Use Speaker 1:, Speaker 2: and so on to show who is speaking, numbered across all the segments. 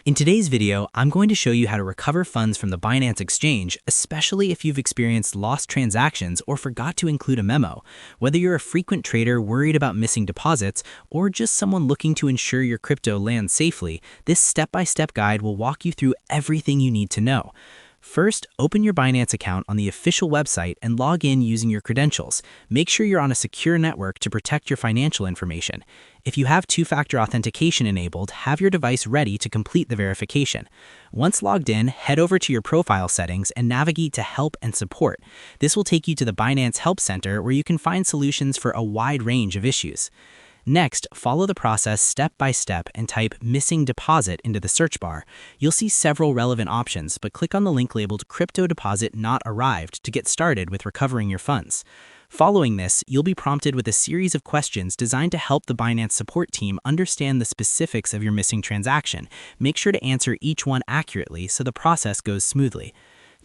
Speaker 1: In today's video, I'm going to show you how to recover funds from the Binance exchange, especially if you've experienced lost transactions or forgot to include a memo. Whether you're a frequent trader worried about missing deposits or just someone looking to ensure your crypto lands safely, this step-by-step guide will walk you through everything you need to know. First, open your Binance account on the official website and log in using your credentials. Make sure you're on a secure network to protect your financial information. If you have two-factor authentication enabled, have your device ready to complete the verification. Once logged in, head over to your profile settings and navigate to Help and Support. This will take you to the Binance Help Center where you can find solutions for a wide range of issues. Next, follow the process step by step and type "missing deposit" into the search bar. You'll see several relevant options, but click on the link labeled "Crypto Deposit Not Arrived" to get started with recovering your funds. Following this, you'll be prompted with a series of questions designed to help the Binance support team understand the specifics of your missing transaction. Make sure to answer each one accurately so the process goes smoothly.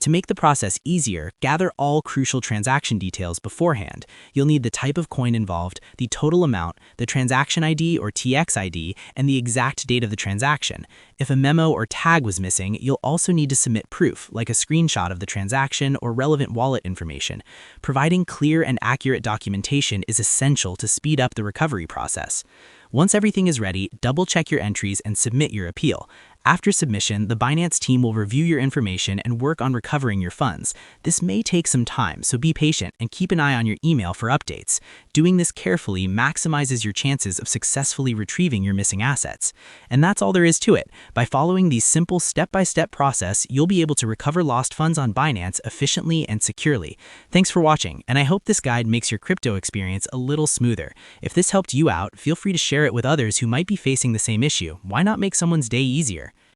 Speaker 1: To make the process easier, gather all crucial transaction details beforehand. You'll need the type of coin involved, the total amount, the transaction ID or TX ID, and the exact date of the transaction. If a memo or tag was missing, you'll also need to submit proof, like a screenshot of the transaction or relevant wallet information. Providing clear and accurate documentation is essential to speed up the recovery process. Once everything is ready, double-check your entries and submit your appeal. After submission, the Binance team will review your information and work on recovering your funds. This may take some time, so be patient and keep an eye on your email for updates. Doing this carefully maximizes your chances of successfully retrieving your missing assets. And that's all there is to it. By following these simple step-by-step process, you'll be able to recover lost funds on Binance efficiently and securely. Thanks for watching, and I hope this guide makes your crypto experience a little smoother. If this helped you out, feel free to share it with others who might be facing the same issue. Why not make someone's day easier?